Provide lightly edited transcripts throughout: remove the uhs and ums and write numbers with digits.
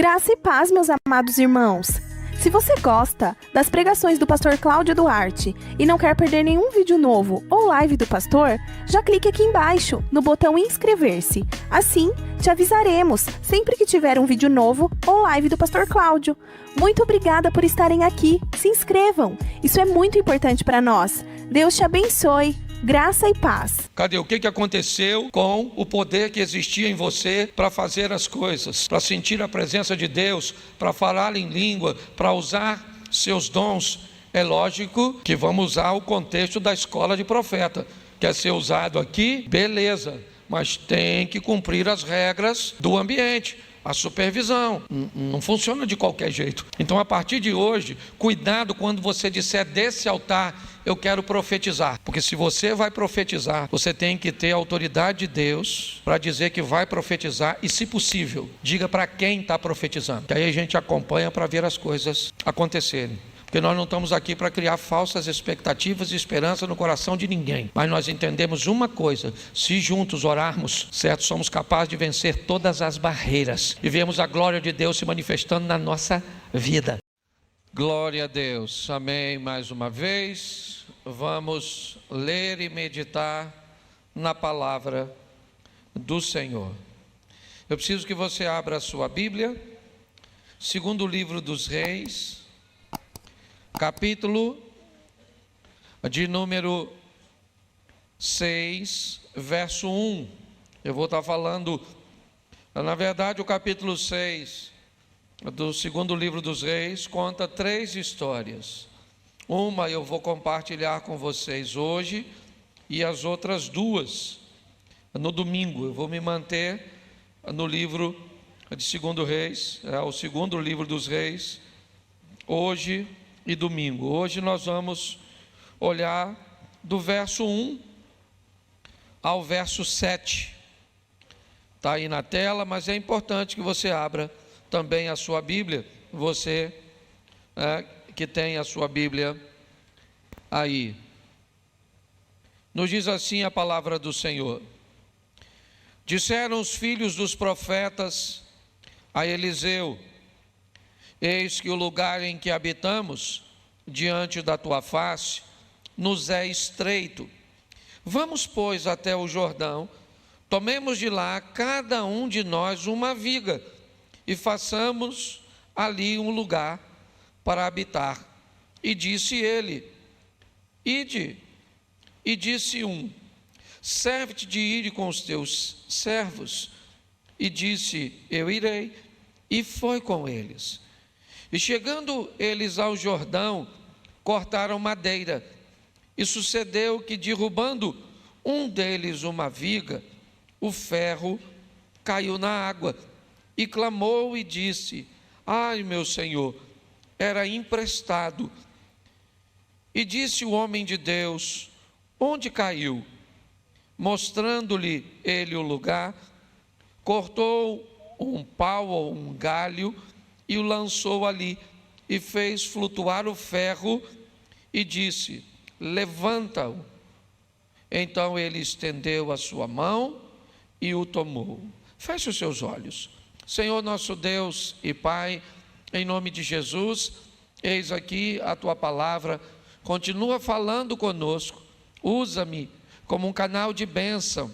Graça e paz, meus amados irmãos. Se você gosta das pregações do pastor Cláudio Duarte e não quer perder nenhum vídeo novo ou live do pastor, já clique aqui embaixo no botão inscrever-se. Assim, te avisaremos sempre que tiver um vídeo novo ou live do pastor Cláudio. Muito obrigada por estarem aqui. Se inscrevam. Isso é muito importante para nós. Deus te abençoe. Graça e paz. Cadê? O que aconteceu com o poder que existia em você para fazer as coisas, para sentir a presença de Deus, para falar em língua, para usar seus dons? É lógico que vamos usar o contexto da escola de profeta. Quer ser usado aqui? Beleza, mas tem que cumprir as regras do ambiente. A supervisão não funciona de qualquer jeito. Então, a partir de hoje, cuidado quando você disser desse altar: eu quero profetizar. Porque se você vai profetizar, você tem que ter a autoridade de Deus para dizer que vai profetizar. E, se possível, diga para quem está profetizando, que aí a gente acompanha para ver as coisas acontecerem. Porque nós não estamos aqui para criar falsas expectativas e esperança no coração de ninguém. Mas nós entendemos uma coisa: se juntos orarmos, certo, somos capazes de vencer todas as barreiras e vemos a glória de Deus se manifestando na nossa vida. Glória a Deus. Amém. Mais uma vez, vamos ler e meditar na palavra do Senhor. Eu preciso que você abra a sua Bíblia, segundo livro dos Reis, capítulo de número 6, verso 1. Eu vou estar falando, na verdade, o capítulo 6 do segundo livro dos Reis conta 3 histórias. Uma eu vou compartilhar com vocês hoje e as outras 2 no domingo. Eu vou me manter no livro de segundo Reis, o segundo livro dos Reis, hoje e domingo. Hoje nós vamos olhar do verso 1 ao verso 7. Está aí na tela, mas é importante que você abra também a sua Bíblia, você que tem a sua Bíblia aí. Nos diz assim a palavra do Senhor: disseram os filhos dos profetas a Eliseu: eis que o lugar em que habitamos, diante da tua face, nos é estreito. Vamos, pois, até o Jordão, tomemos de lá cada um de nós uma viga, e façamos ali um lugar para habitar. E disse ele: ide. E disse um: serve-te de ir com os teus servos. E disse: eu irei. E foi com eles. E chegando eles ao Jordão, cortaram madeira. E sucedeu que, derrubando um deles uma viga, o ferro caiu na água. E clamou e disse: ai, meu senhor, era emprestado. E disse o homem de Deus: onde caiu? Mostrando-lhe ele o lugar, cortou um pau ou um galho e o lançou ali, e fez flutuar o ferro, e disse: levanta-o. Então ele estendeu a sua mão e o tomou. Feche os seus olhos. Senhor nosso Deus e Pai, em nome de Jesus, eis aqui a tua palavra, continua falando conosco, usa-me como um canal de bênção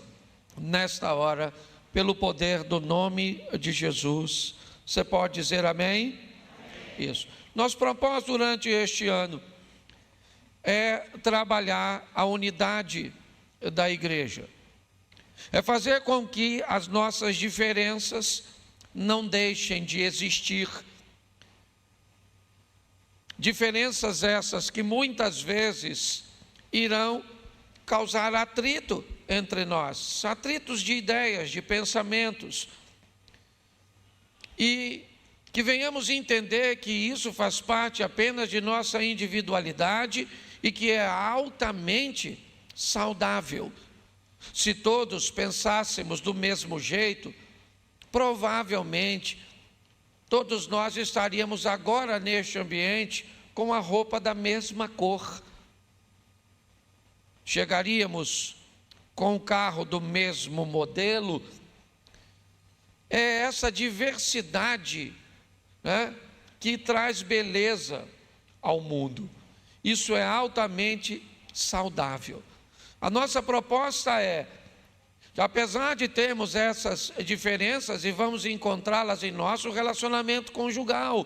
nesta hora, pelo poder do nome de Jesus. Você pode dizer amém? Amém. Isso. Nosso propósito durante este ano é trabalhar a unidade da igreja, é fazer com que as nossas diferenças não deixem de existir. Diferenças essas que muitas vezes irão causar atrito entre nós, atritos de ideias, de pensamentos, e que venhamos entender que isso faz parte apenas de nossa individualidade e que é altamente saudável. Se todos pensássemos do mesmo jeito, provavelmente todos nós estaríamos agora neste ambiente com a roupa da mesma cor. Chegaríamos com o carro do mesmo modelo. É essa diversidade né, que traz beleza ao mundo. Isso é altamente saudável. A nossa proposta é, apesar de termos essas diferenças, e vamos encontrá-las em nosso relacionamento conjugal,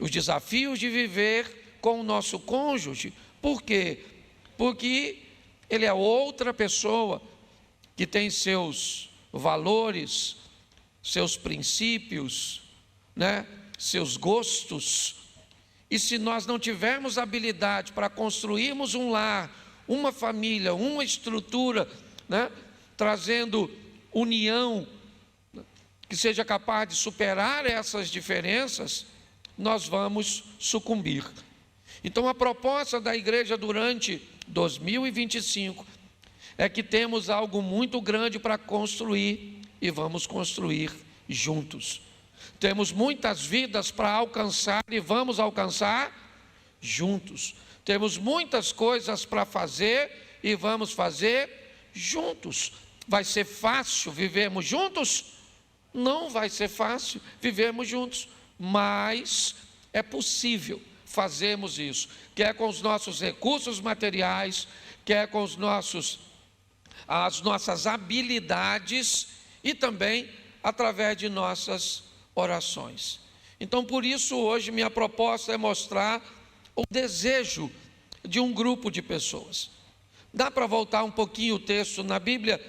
os desafios de viver com o nosso cônjuge. Por quê? Porque ele é outra pessoa que tem seus valores, seus princípios, né, seus gostos. E se nós não tivermos habilidade para construirmos um lar, uma família, uma estrutura, né, trazendo união, que seja capaz de superar essas diferenças, nós vamos sucumbir. Então, a proposta da igreja durante 2025 é que temos algo muito grande para construir e vamos construir juntos. Temos muitas vidas para alcançar e vamos alcançar juntos. Temos muitas coisas para fazer e vamos fazer juntos. Vai ser fácil vivermos juntos? Não vai ser fácil vivermos juntos, mas é possível fazermos isso, quer com os nossos recursos materiais, quer com as nossas habilidades e também através de nossas orações. Então, por isso, hoje minha proposta é mostrar o desejo de um grupo de pessoas. Dá para voltar um pouquinho o texto na Bíblia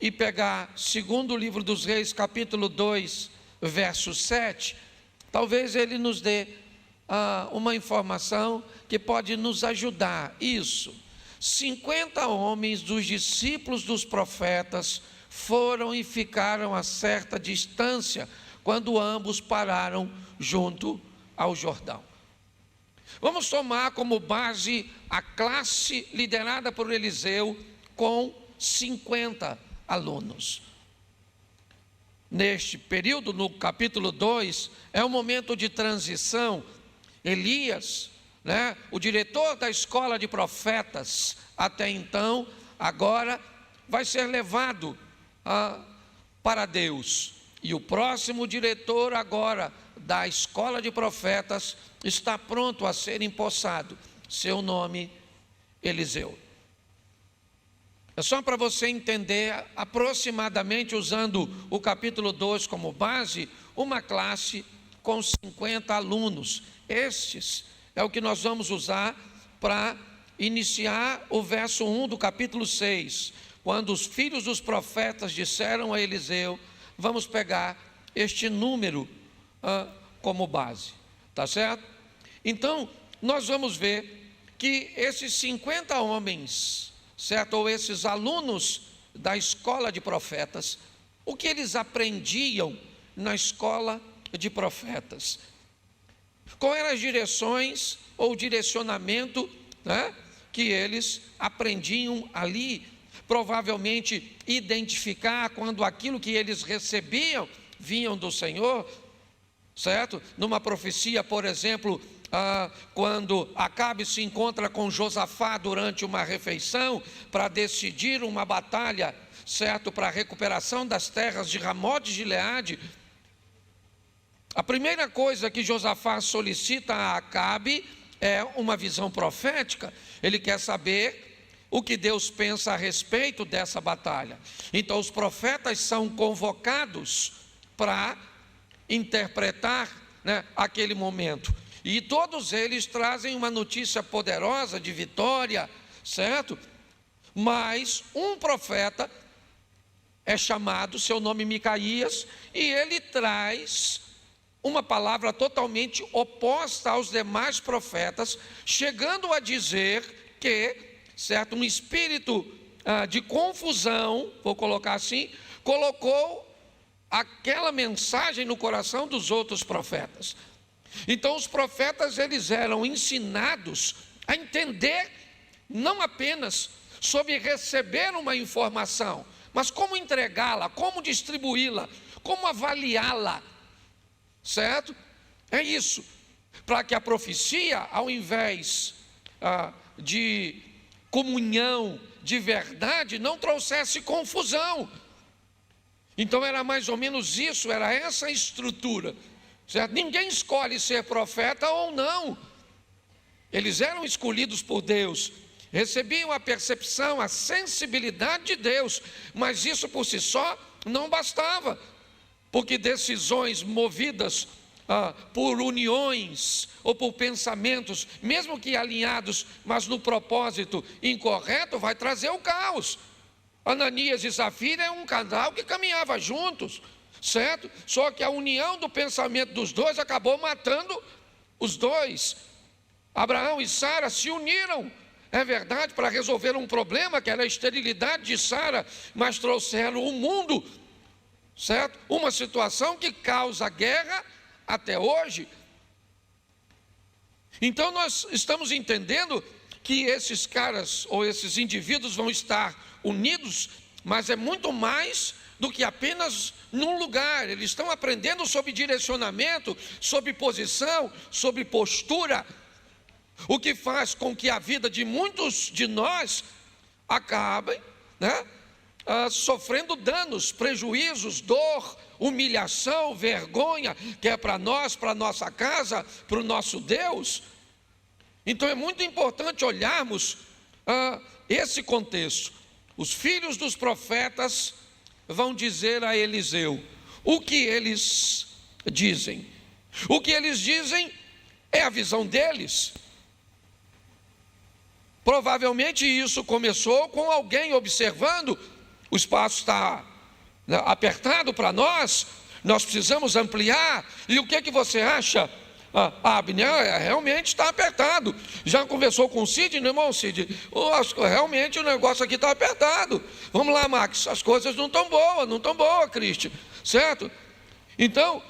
e pegar segundo livro dos Reis, capítulo 2, verso 7. Talvez ele nos dê uma informação que pode nos ajudar. Isso, 50 homens dos discípulos dos profetas foram e ficaram a certa distância quando ambos pararam junto ao Jordão. Vamos tomar como base a classe liderada por Eliseu com 50 alunos. Neste período, no capítulo 2, é um momento de transição. Elias, né, o diretor da escola de profetas, até então, agora vai ser levado para Deus. E o próximo diretor agora da escola de profetas está pronto a ser empossado. Seu nome, Eliseu. É só para você entender, aproximadamente, usando o capítulo 2 como base, uma classe com 50 alunos. Estes é o que nós vamos usar para iniciar o verso 1 do capítulo 6. Quando os filhos dos profetas disseram a Eliseu, vamos pegar este número como base, tá certo? Então, nós vamos ver que esses 50 homens, certo? Ou esses alunos da escola de profetas, o que eles aprendiam na escola de profetas? Quais eram as direções ou direcionamento, né, que eles aprendiam ali? Provavelmente identificar quando aquilo que eles recebiam vinham do Senhor, certo? Numa profecia, por exemplo, quando Acabe se encontra com Josafá durante uma refeição para decidir uma batalha, certo? Para a recuperação das terras de Ramote de Gileade, a primeira coisa que Josafá solicita a Acabe é uma visão profética. Ele quer saber o que Deus pensa a respeito dessa batalha. Então os profetas são convocados para interpretar, né, aquele momento. E todos eles trazem uma notícia poderosa de vitória, certo? Mas um profeta é chamado, seu nome Micaías, e ele traz uma palavra totalmente oposta aos demais profetas, chegando a dizer que, certo, um espírito de confusão, vou colocar assim, colocou aquela mensagem no coração dos outros profetas. Então os profetas, eles eram ensinados a entender não apenas sobre receber uma informação, mas como entregá-la, como distribuí-la, como avaliá-la, certo? É isso, para que a profecia, ao invés de comunhão, de verdade, não trouxesse confusão. Então era mais ou menos isso, era essa estrutura. certo? Ninguém escolhe ser profeta ou não. Eles eram escolhidos por Deus, recebiam a percepção, a sensibilidade de Deus, mas isso por si só não bastava, porque decisões movidas por uniões ou por pensamentos, mesmo que alinhados, mas no propósito incorreto, vai trazer o caos. Ananias e Safira é um casal que caminhava juntos, certo? Só que a união do pensamento dos dois acabou matando os dois. Abraão e Sara se uniram, é verdade, para resolver um problema que era a esterilidade de Sara, mas trouxeram o mundo, certo? Uma situação que causa guerra até hoje. Então nós estamos entendendo que esses caras ou esses indivíduos vão estar unidos, mas é muito mais do que apenas num lugar. Eles estão aprendendo sobre direcionamento, sobre posição, sobre postura, o que faz com que a vida de muitos de nós acabem, sofrendo danos, prejuízos, dor, humilhação, vergonha, que é para nós, para a nossa casa, para o nosso Deus. Então é muito importante olharmos esse contexto. Os filhos dos profetas vão dizer a Eliseu o que eles dizem. O que eles dizem é a visão deles. Provavelmente isso começou com alguém observando: o espaço está apertado para nós, nós precisamos ampliar. E o que você acha, Abner? Realmente está apertado. Já conversou com o Cid, meu irmão Cid? Realmente o negócio aqui está apertado. Vamos lá, Max, as coisas não estão boas, Cristi, certo? Então,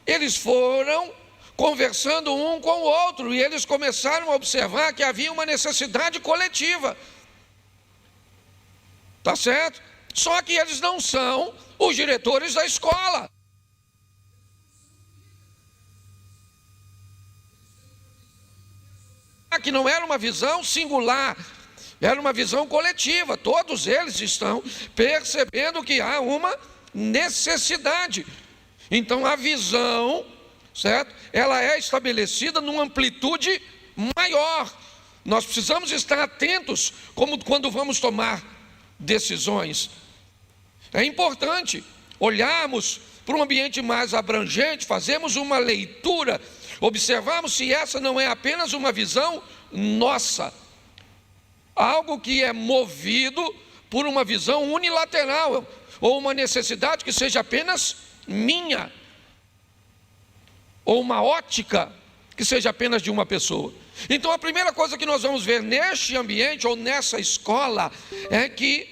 eles foram conversando um com o outro, e eles começaram a observar que havia uma necessidade coletiva, tá certo? Só que eles não são os diretores da escola. Que não era uma visão singular, era uma visão coletiva. Todos eles estão percebendo que há uma necessidade. Então a visão, certo? Ela é estabelecida numa amplitude maior. Nós precisamos estar atentos como quando vamos tomar decisões. É importante olharmos para um ambiente mais abrangente, fazermos uma leitura, observarmos se essa não é apenas uma visão nossa, algo que é movido por uma visão unilateral, ou uma necessidade que seja apenas minha, ou uma ótica que seja apenas de uma pessoa. Então a primeira coisa que nós vamos ver neste ambiente ou nessa escola é que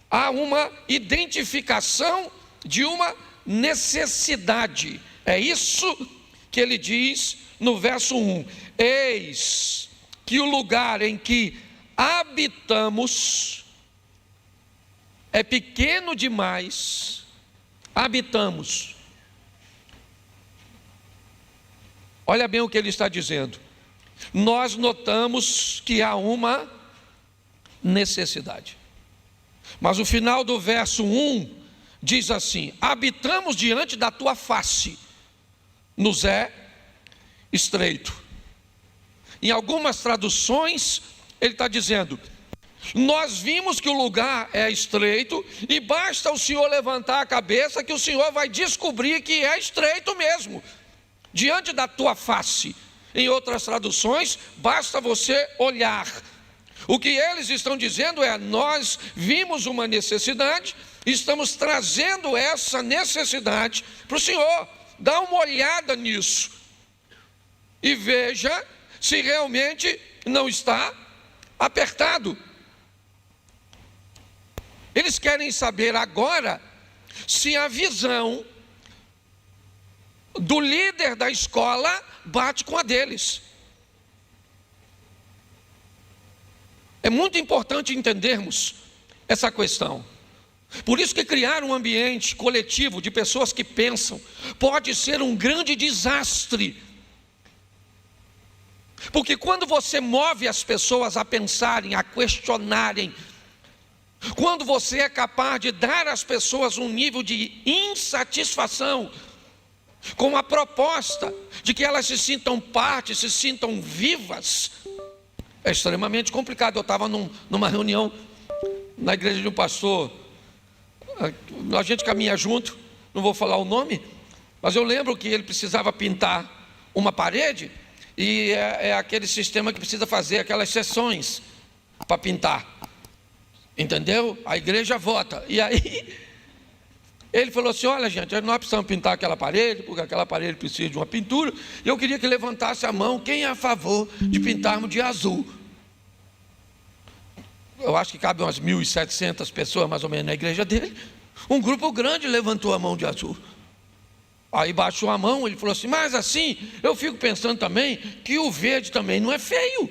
há uma identificação de uma necessidade. É isso que ele diz no verso 1: eis que o lugar em que habitamos é pequeno demais. Habitamos. Olha bem o que ele está dizendo. Nós notamos que há uma necessidade. Mas o final do verso 1 diz assim: habitamos diante da tua face, nos é estreito. Em algumas traduções ele está dizendo: nós vimos que o lugar é estreito e basta o Senhor levantar a cabeça que o Senhor vai descobrir que é estreito mesmo, diante da tua face. Em outras traduções, basta você olhar. O que eles estão dizendo é: nós vimos uma necessidade, estamos trazendo essa necessidade para o Senhor. Dá uma olhada nisso e veja se realmente não está apertado. Eles querem saber agora se a visão do líder da escola bate com a deles. É muito importante entendermos essa questão. Por isso que criar um ambiente coletivo de pessoas que pensam pode ser um grande desastre. Porque quando você move as pessoas a pensarem, a questionarem, quando você é capaz de dar às pessoas um nível de insatisfação, com a proposta de que elas se sintam parte, se sintam vivas, é extremamente complicado. Eu estava numa reunião na igreja de um pastor, a gente caminha junto, não vou falar o nome, mas eu lembro que ele precisava pintar uma parede, e é aquele sistema que precisa fazer aquelas sessões para pintar, entendeu? A igreja vota, e aí ele falou assim: olha gente, nós precisamos pintar aquela parede, porque aquela parede precisa de uma pintura, e eu queria que levantasse a mão quem é a favor de pintarmos de azul. Eu acho que cabe umas 1.700 pessoas mais ou menos na igreja dele. Um grupo grande levantou a mão de azul. Aí baixou a mão, ele falou assim: mas assim, eu fico pensando também que o verde também não é feio.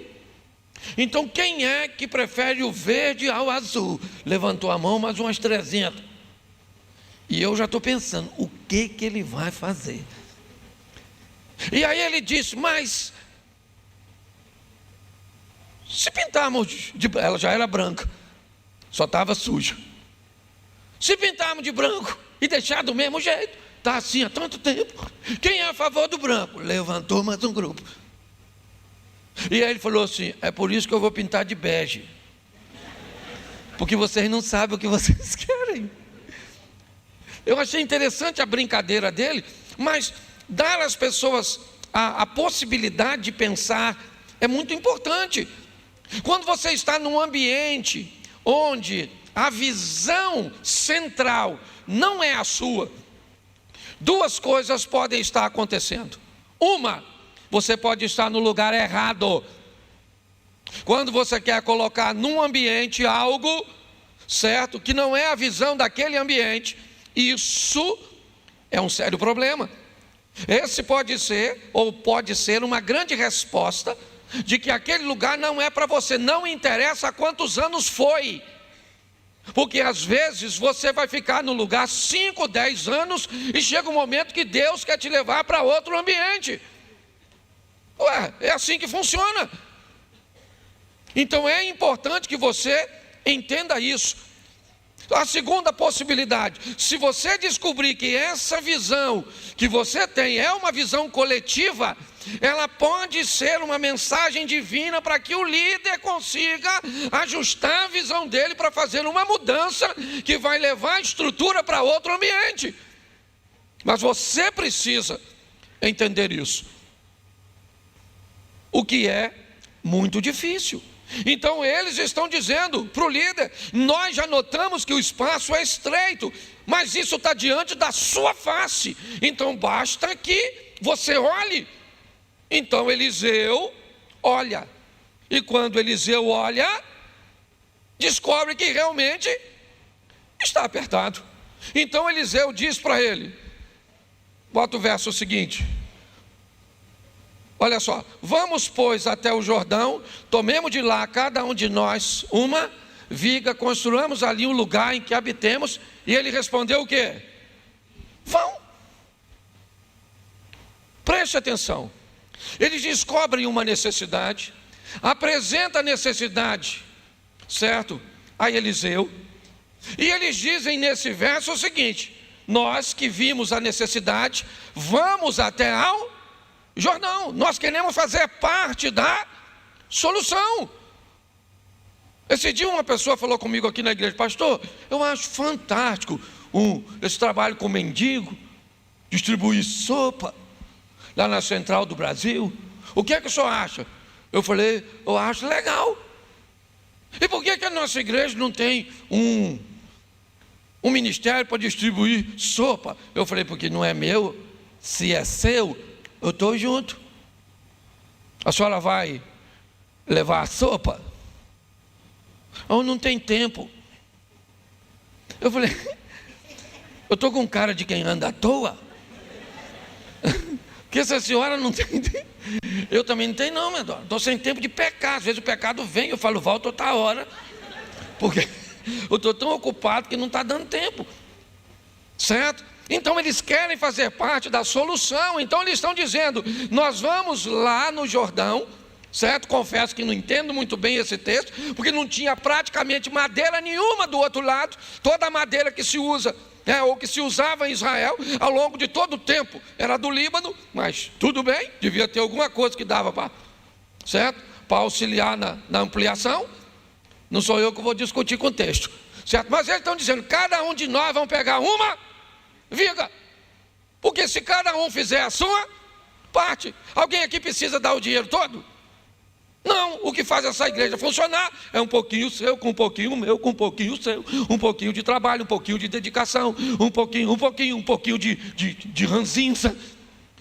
Então quem é que prefere o verde ao azul? Levantou a mão mais umas 300. E eu já estou pensando, o que ele vai fazer? E aí ele disse: mas se pintarmos ela já era branca, só estava suja. Se pintarmos de branco e deixar do mesmo jeito, está assim há tanto tempo, quem é a favor do branco? Levantou mais um grupo. E aí ele falou assim: é por isso que eu vou pintar de bege, porque vocês não sabem o que vocês querem. Eu achei interessante a brincadeira dele, mas dar às pessoas a possibilidade de pensar é muito importante. Quando você está num ambiente onde a visão central não é a sua, duas coisas podem estar acontecendo. Uma, você pode estar no lugar errado. Quando você quer colocar num ambiente algo, certo, que não é a visão daquele ambiente, isso é um sério problema. Esse pode ser, ou pode ser uma grande resposta de que aquele lugar não é para você, não interessa há quantos anos foi. Porque às vezes você vai ficar no lugar 5, 10 anos e chega um momento que Deus quer te levar para outro ambiente. Ué, é assim que funciona. Então é importante que você entenda isso. A segunda possibilidade, se você descobrir que essa visão que você tem é uma visão coletiva, ela pode ser uma mensagem divina para que o líder consiga ajustar a visão dele para fazer uma mudança que vai levar a estrutura para outro ambiente. Mas você precisa entender isso, o que é muito difícil. Então eles estão dizendo para o líder: nós já notamos que o espaço é estreito, mas isso está diante da sua face, então basta que você olhe. Então Eliseu olha, e quando Eliseu olha, descobre que realmente está apertado. Então Eliseu diz para ele, bota o verso seguinte, olha só: vamos pois até o Jordão, tomemos de lá cada um de nós uma viga, construamos ali um lugar em que habitemos. E ele respondeu o quê? Vão. Preste atenção. Eles descobrem uma necessidade, apresenta a necessidade, certo, a Eliseu, e eles dizem nesse verso o seguinte: nós que vimos a necessidade, vamos até ao Jordão, nós queremos fazer parte da solução. Esse dia uma pessoa falou comigo aqui na igreja: pastor, eu acho fantástico esse trabalho com mendigo, distribuir sopa lá na Central do Brasil. O que é que o senhor acha? Eu falei: eu acho legal. E por que a nossa igreja não tem um ministério para distribuir sopa? Eu falei: porque não é meu. Se é seu, eu estou junto. A senhora vai levar a sopa? Ou não tem tempo? Eu falei: eu estou com cara de quem anda à toa? Porque se a senhora não tem, eu também não tenho não, minha dona. Estou sem tempo de pecar. Às vezes o pecado vem, eu falo: volta outra hora, porque eu estou tão ocupado que não está dando tempo, certo? Então eles querem fazer parte da solução. Então eles estão dizendo: nós vamos lá no Jordão, certo? Confesso que não entendo muito bem esse texto, porque não tinha praticamente madeira nenhuma do outro lado. Toda a madeira que se usa ou que se usava em Israel ao longo de todo o tempo. Era do Líbano, mas tudo bem, devia ter alguma coisa que dava para, certo? Para auxiliar na ampliação. Não sou eu que vou discutir com o texto, certo? Mas eles estão dizendo, cada um de nós vamos pegar uma viga, porque se cada um fizer a sua parte, alguém aqui precisa dar o dinheiro todo? Não, o que faz essa igreja funcionar é um pouquinho seu, com um pouquinho meu, com um pouquinho seu, um pouquinho de trabalho, um pouquinho de dedicação, um pouquinho de ranzinza,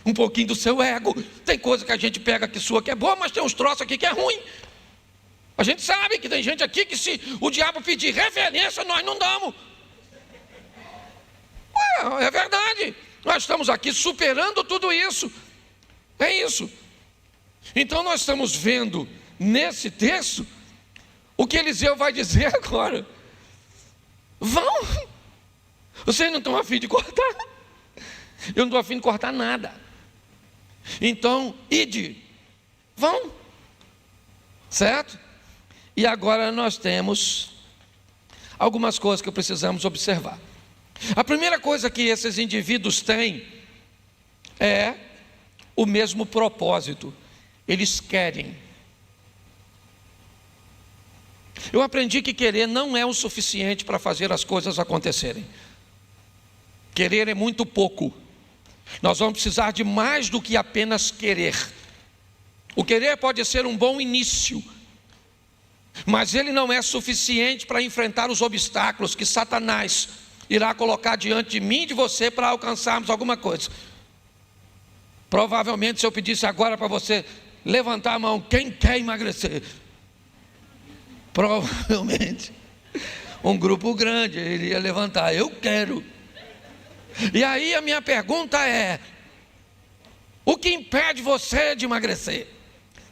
um pouquinho do seu ego. Tem coisa que a gente pega que sua que é boa, mas tem uns troços aqui que é ruim. A gente sabe que tem gente aqui que se o diabo pedir referência, nós não damos. É verdade, nós estamos aqui superando tudo isso. É isso. Então nós estamos vendo nesse texto o que Eliseu vai dizer agora. Vão. Vocês não estão a fim de cortar? Eu não estou a fim de cortar nada. Então, ide. Vão. Certo? E agora nós temos algumas coisas que precisamos observar. A primeira coisa que esses indivíduos têm é o mesmo propósito. Eles querem. Eu aprendi que querer não é o suficiente para fazer as coisas acontecerem. Querer é muito pouco. Nós vamos precisar de mais do que apenas querer. O querer pode ser um bom início, mas ele não é suficiente para enfrentar os obstáculos que Satanás irá colocar diante de mim e de você para alcançarmos alguma coisa. Provavelmente, se eu pedisse agora para você levantar a mão, quem quer emagrecer? Provavelmente um grupo grande iria levantar, eu quero. E aí a minha pergunta é: o que impede você de emagrecer?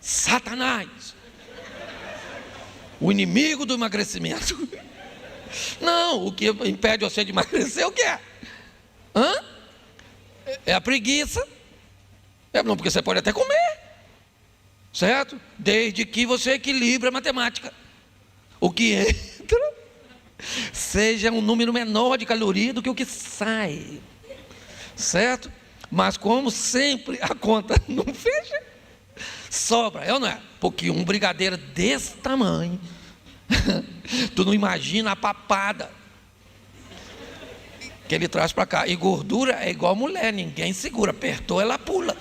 Satanás, o inimigo do emagrecimento. Não, o que impede você de emagrecer é o que é? É a preguiça. Não, porque você pode até comer, certo? Desde que você equilibre a matemática. O que entra seja um número menor de caloria do que o que sai, certo? Mas como sempre a conta não fecha, sobra, é ou não é? Porque um brigadeiro desse tamanho, tu não imagina a papada que ele traz para cá. E gordura é igual mulher, ninguém segura, apertou, ela pula.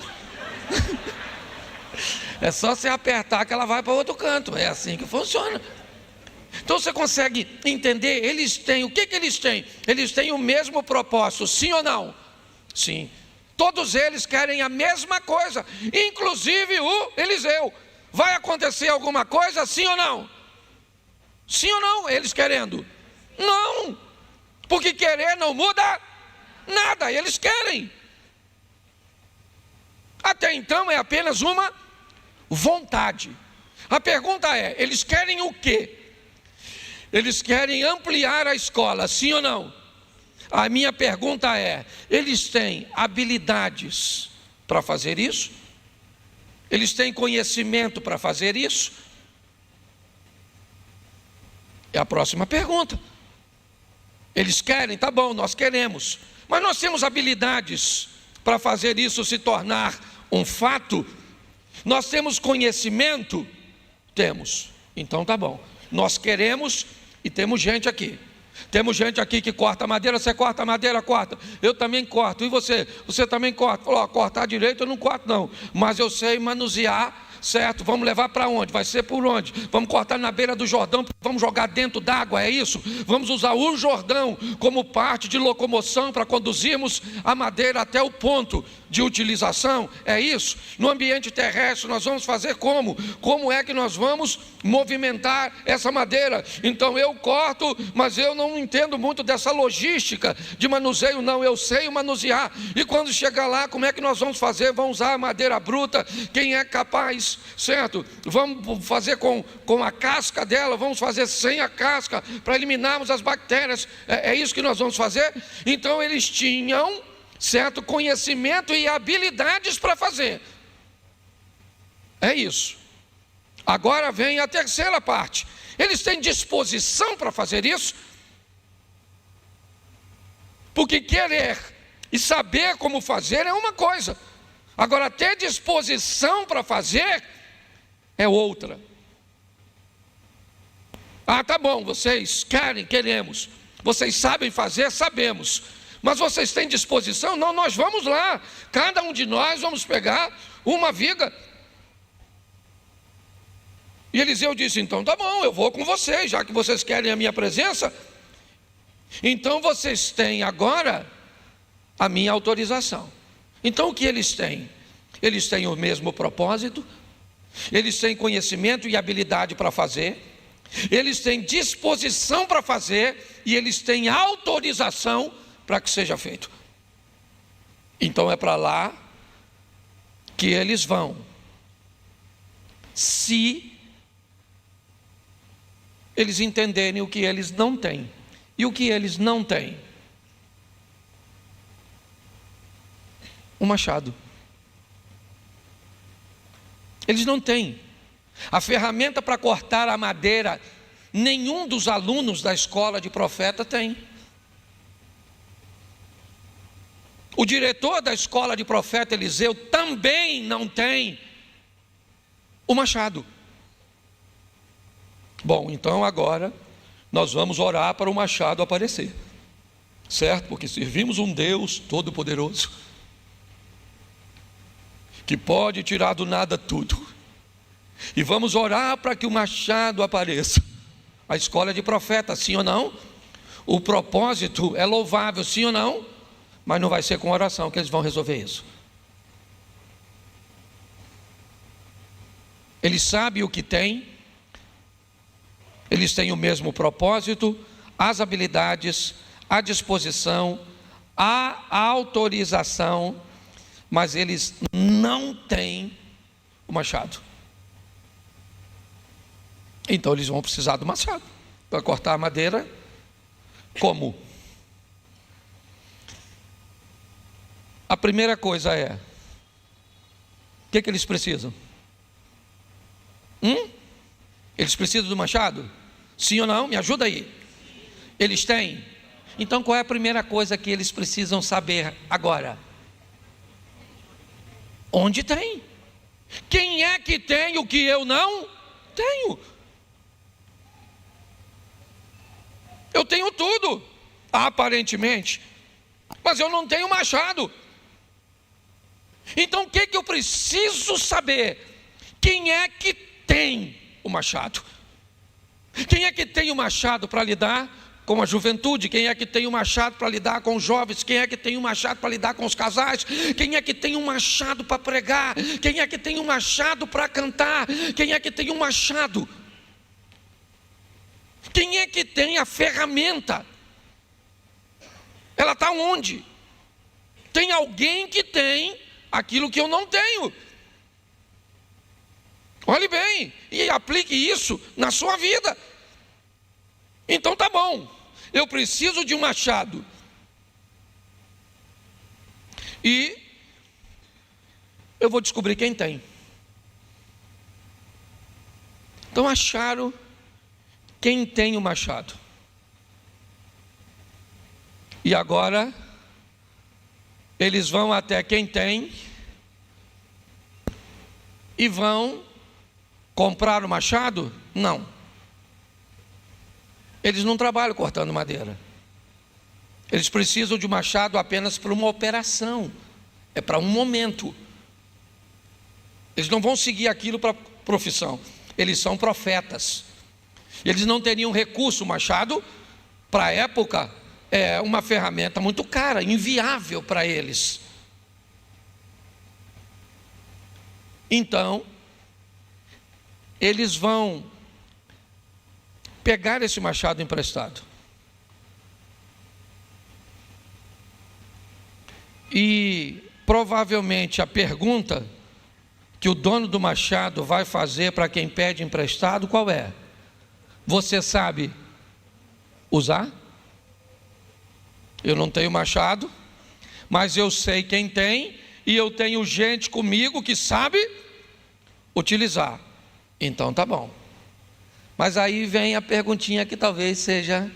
É só você apertar que ela vai para outro canto. É assim que funciona. Então você consegue entender? Eles têm, o que eles têm? Eles têm o mesmo propósito, sim ou não? Sim. Todos eles querem a mesma coisa, inclusive o Eliseu. Vai acontecer alguma coisa, sim ou não? Sim ou não? Eles querendo? Não, porque querer não muda nada, eles querem. Até então é apenas uma vontade. A pergunta é, eles querem o quê? Eles querem ampliar a escola, sim ou não? A minha pergunta é, eles têm habilidades para fazer isso? Eles têm conhecimento para fazer isso? É a próxima pergunta. Eles querem, tá bom, nós queremos, mas nós temos habilidades para fazer isso se tornar um fato? Nós temos conhecimento? Temos. Então tá bom. Nós queremos e temos gente aqui. Temos gente aqui que corta madeira. Você corta madeira? Corta. Eu também corto. E você? Você também corta. Falou, cortar direito eu não corto não, mas eu sei manusear, certo? Vamos levar para onde? Vai ser por onde? Vamos cortar na beira do Jordão, vamos jogar dentro d'água, é isso? Vamos usar o Jordão como parte de locomoção para conduzirmos a madeira até o ponto de utilização, é isso? No ambiente terrestre nós vamos fazer como? Como é que nós vamos movimentar essa madeira? Então eu corto, mas eu não entendo muito dessa logística de manuseio não, eu sei manusear. E quando chegar lá, como é que nós vamos fazer? Vamos usar a madeira bruta, quem é capaz, certo? Vamos fazer com a casca dela, vamos fazer sem a casca, para eliminarmos as bactérias, é isso que nós vamos fazer? Então eles tinham certo conhecimento e habilidades para fazer. É isso. Agora vem a terceira parte. Eles têm disposição para fazer isso? Porque querer e saber como fazer é uma coisa, agora ter disposição para fazer é outra. Ah, tá bom, vocês querem, queremos. Vocês sabem fazer, sabemos. Mas vocês têm disposição? Não, nós vamos lá. Cada um de nós vamos pegar uma viga. E Eliseu disse, então tá bom, eu vou com vocês, já que vocês querem a minha presença. Então vocês têm agora a minha autorização. Então o que eles têm? Eles têm o mesmo propósito, eles têm conhecimento e habilidade para fazer, eles têm disposição para fazer e eles têm autorização para que seja feito. Então é para lá que eles vão, se eles entenderem o que eles não têm. E o que eles não têm? Um machado. Eles não têm a ferramenta para cortar a madeira. Nenhum dos alunos da escola de profeta tem. O diretor da escola de profeta Eliseu também não tem o machado. Bom, então agora nós vamos orar para o machado aparecer, certo? Porque servimos um Deus todo-poderoso, que pode tirar do nada tudo, e vamos orar para que o machado apareça. A escola de profeta, sim ou não? O propósito é louvável, sim ou não? Mas não vai ser com oração que eles vão resolver isso. Eles sabem o que têm, eles têm o mesmo propósito, as habilidades, a disposição, a autorização, mas eles não têm o machado. Então eles vão precisar do machado para cortar a madeira. Como? A primeira coisa é, o que eles precisam? Eles precisam do machado? Sim ou não? Me ajuda aí. Eles têm? Então qual é a primeira coisa que eles precisam saber agora? Onde tem? Quem é que tem o que eu não tenho? Eu tenho tudo, aparentemente, mas eu não tenho machado. Então o que eu preciso saber? Quem é que tem o machado? Quem é que tem o machado para lidar com a juventude? Quem é que tem o machado para lidar com os jovens? Quem é que tem o machado para lidar com os casais? Quem é que tem um machado para pregar? Quem é que tem um machado para cantar? Quem é que tem um machado? Quem é que tem a ferramenta? Ela está onde? Tem alguém que tem aquilo que eu não tenho. Olhe bem e aplique isso na sua vida. Então tá bom, eu preciso de um machado. E eu vou descobrir quem tem. Então acharam quem tem o machado. E agora eles vão até quem tem e vão comprar o machado? Não. Eles não trabalham cortando madeira. Eles precisam de um machado apenas para uma operação. É para um momento. Eles não vão seguir aquilo para profissão. Eles são profetas. Eles não teriam recurso. O machado, para a época, é uma ferramenta muito cara, inviável para eles. Então, eles vão pegar esse machado emprestado. E provavelmente a pergunta que o dono do machado vai fazer para quem pede emprestado, qual é? Você sabe usar? Eu não tenho machado, mas eu sei quem tem, e eu tenho gente comigo que sabe utilizar. Então tá bom. Mas aí vem a perguntinha que talvez seja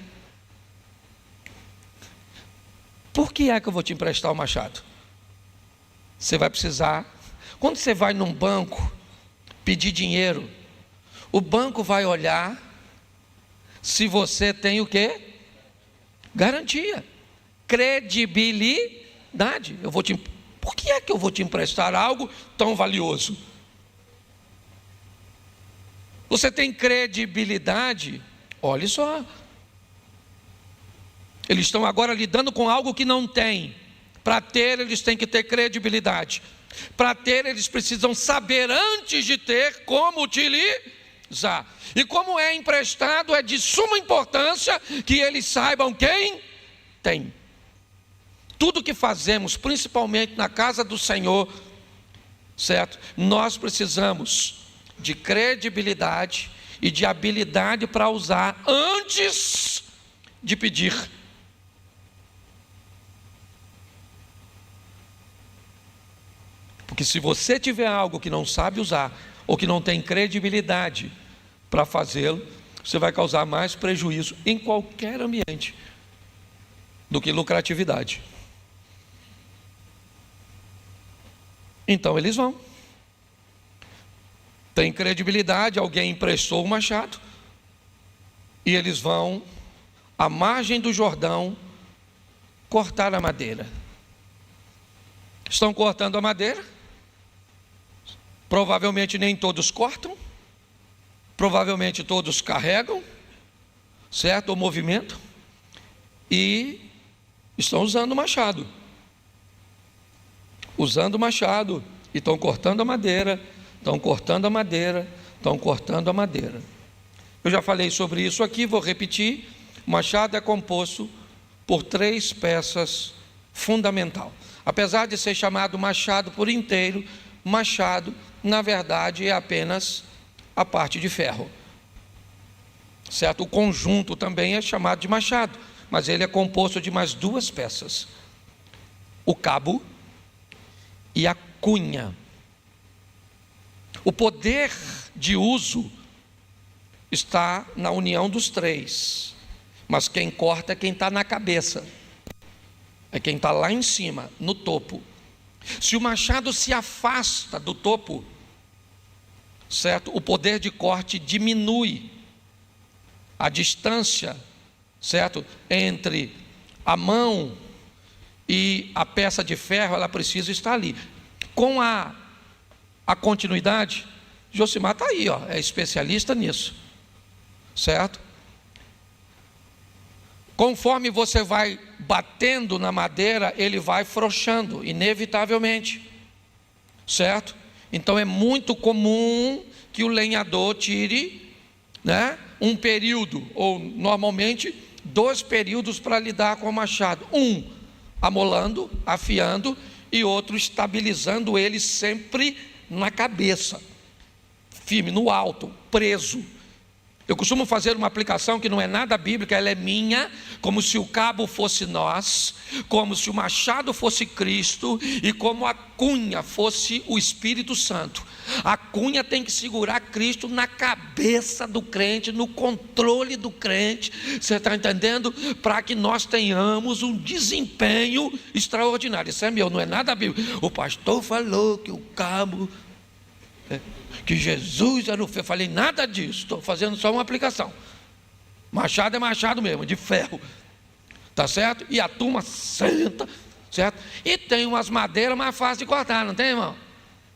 Por que é que eu vou te emprestar o machado? Você vai precisar. Quando você vai num banco pedir dinheiro, o banco vai olhar se você tem o quê? Garantia, credibilidade. Por que é que eu vou te emprestar algo tão valioso? Você tem credibilidade? Olha só. Eles estão agora lidando com algo que não tem. Para ter, eles têm que ter credibilidade. Para ter, eles precisam saber antes de ter como utilizar. E como é emprestado, é de suma importância que eles saibam quem tem. Tudo que fazemos, principalmente na casa do Senhor, certo? Nós precisamos de credibilidade e de habilidade para usar antes de pedir. Porque se você tiver algo que não sabe usar, ou que não tem credibilidade para fazê-lo, você vai causar mais prejuízo em qualquer ambiente do que lucratividade. Então eles vão. Tem credibilidade, alguém emprestou o machado, e eles vão à margem do Jordão cortar a madeira. Estão cortando a madeira. Provavelmente nem todos cortam, provavelmente todos carregam, certo? O movimento, e estão usando o machado. Usando o machado, e estão cortando a madeira, estão cortando a madeira, estão cortando a madeira. Eu já falei sobre isso aqui, vou repetir. O machado é composto por 3 peças fundamentais. Apesar de ser chamado machado por inteiro, machado, na verdade, é apenas a parte de ferro, certo? O conjunto também é chamado de machado, mas ele é composto de mais 2 peças: o cabo e a cunha. O poder de uso está na união dos 3, mas quem corta é quem está na cabeça, é quem está lá em cima, no topo. Se o machado se afasta do topo, certo? O poder de corte diminui. A distância, certo? Entre a mão e a peça de ferro, ela precisa estar ali. Com a continuidade, Josimar está aí, ó, é especialista nisso, certo? Conforme você vai batendo na madeira, ele vai frouxando, inevitavelmente, certo? Então é muito comum que o lenhador tire, né, um período, ou normalmente 2 períodos para lidar com o machado. Um amolando, afiando, e outro estabilizando ele sempre na cabeça, firme, no alto, preso. Eu costumo fazer uma aplicação que não é nada bíblica, ela é minha, como se o cabo fosse nós, como se o machado fosse Cristo e como a cunha fosse o Espírito Santo. A cunha tem que segurar Cristo na cabeça do crente, no controle do crente, você está entendendo? Para que nós tenhamos um desempenho extraordinário. Isso é meu, não é nada bíblico. O pastor falou que o cabo... que Jesus era o ferro. Falei nada disso, estou fazendo só uma aplicação. Machado é machado mesmo, de ferro, tá certo? E a turma senta, certo? E tem umas madeiras mais fáceis de cortar, não tem, irmão?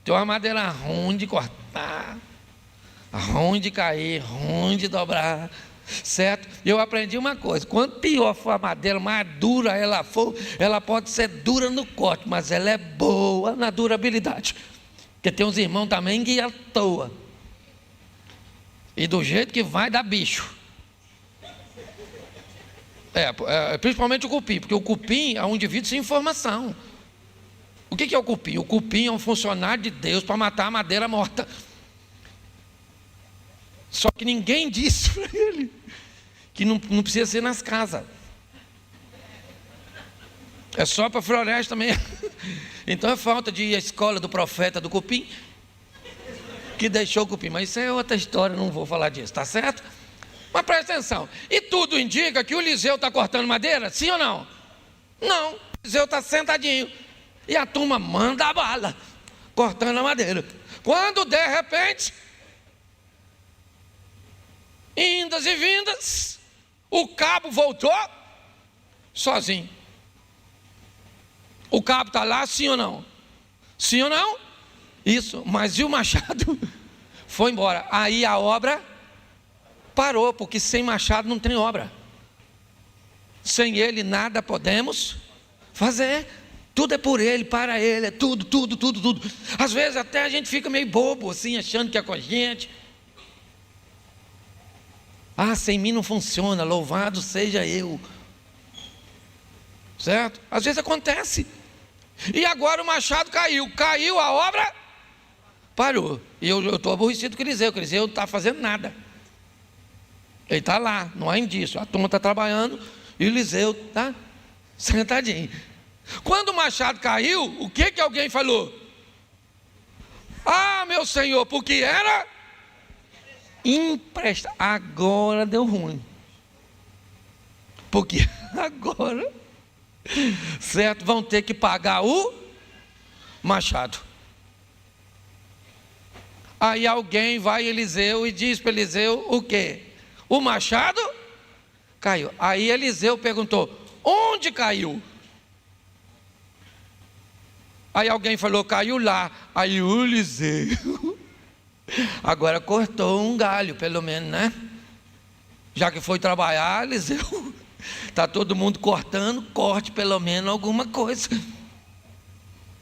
Tem uma madeira ruim de cortar, ruim de cair, ruim de dobrar, certo? E eu aprendi uma coisa: quanto pior for a madeira, mais dura ela for, ela pode ser dura no corte, mas ela é boa na durabilidade. Porque tem uns irmãos também que à toa. E do jeito que vai dar bicho. Principalmente o cupim, porque o cupim é um indivíduo sem informação. O que é o cupim? O cupim é um funcionário de Deus para matar a madeira morta. Só que ninguém disse para ele que não precisa ser nas casas. É só para a floresta mesmo. Então é falta de ir à escola do profeta do cupim, que deixou o cupim. Mas isso é outra história, não vou falar disso, tá certo? Mas presta atenção. E tudo indica que o Eliseu está cortando madeira, sim ou não? Não. Eliseu está sentadinho e a turma manda a bala, cortando a madeira. Quando de repente, indas e vindas, o cabo voltou sozinho. O cabo está lá, sim ou não? Sim ou não? Isso, mas e o machado? Foi embora. Aí a obra parou, porque sem machado não tem obra. Sem ele nada podemos fazer. Tudo é por ele, para ele, é tudo. Às vezes até a gente fica meio bobo assim, achando que é com a gente. Ah, sem mim não funciona, louvado seja eu. Certo? Às vezes acontece. E agora o machado caiu a obra, parou. E eu estou aborrecido com o Eliseu não está fazendo nada. Ele está lá, não há indício. A turma está trabalhando e o Eliseu está sentadinho. Quando o machado caiu, o que alguém falou? Ah, meu senhor, porque era emprestado. Agora deu ruim. Porque agora, certo, vão ter que pagar o machado. Aí alguém vai a Eliseu e diz para Eliseu o quê? O machado caiu. Aí Eliseu perguntou: onde caiu? Aí alguém falou: caiu lá. Aí o Eliseu agora cortou um galho, pelo menos, né? Já que foi trabalhar, Eliseu, está todo mundo cortando, corte pelo menos alguma coisa.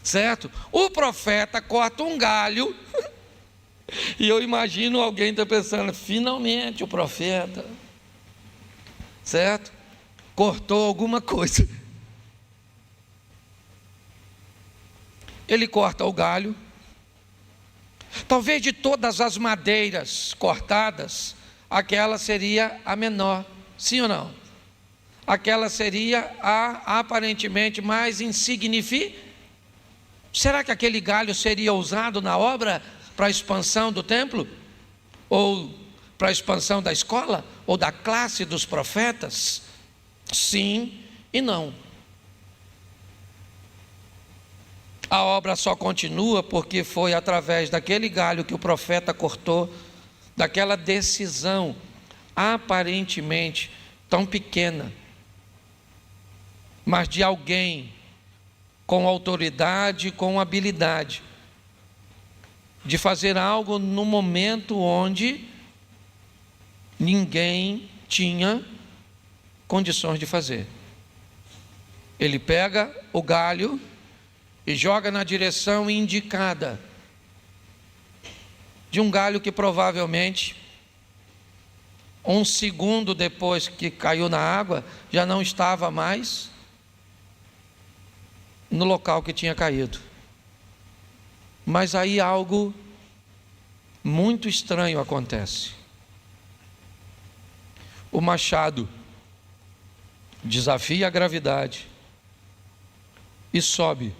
Certo? O profeta corta um galho. E eu imagino alguém está pensando: finalmente o profeta, certo? Cortou alguma coisa. Ele corta o galho. Talvez de todas as madeiras cortadas, aquela seria a menor, sim ou não? Aquela seria a aparentemente mais insignificante. Será que aquele galho seria usado na obra para a expansão do templo? Ou para a expansão da escola? Ou da classe dos profetas? Sim e não. A obra só continua porque foi através daquele galho que o profeta cortou, daquela decisão aparentemente tão pequena, mas de alguém com autoridade, com habilidade, de fazer algo no momento onde ninguém tinha condições de fazer. Ele pega o galho e joga na direção indicada de um galho que provavelmente, um segundo depois que caiu na água, já não estava mais no local que tinha caído. Mas aí algo muito estranho acontece. O machado desafia a gravidade e sobe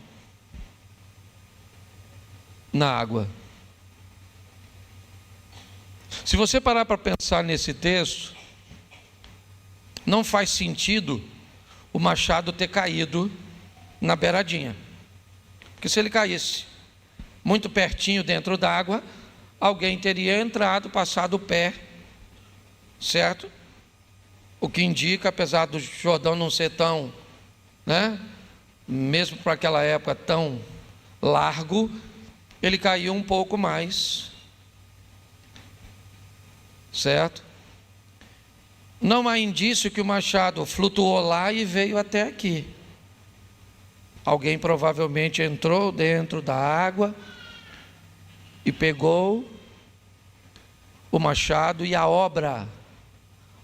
na água. Se você parar para pensar nesse texto, não faz sentido o machado ter caído na beiradinha. Porque se ele caísse muito pertinho dentro da água, alguém teria entrado, passado o pé, certo? O que indica, apesar do Jordão não ser tão, né, mesmo para aquela época tão largo, ele caiu um pouco mais, certo? Não há indício que o machado flutuou lá e veio até aqui. Alguém provavelmente entrou dentro da água e pegou o machado, e a obra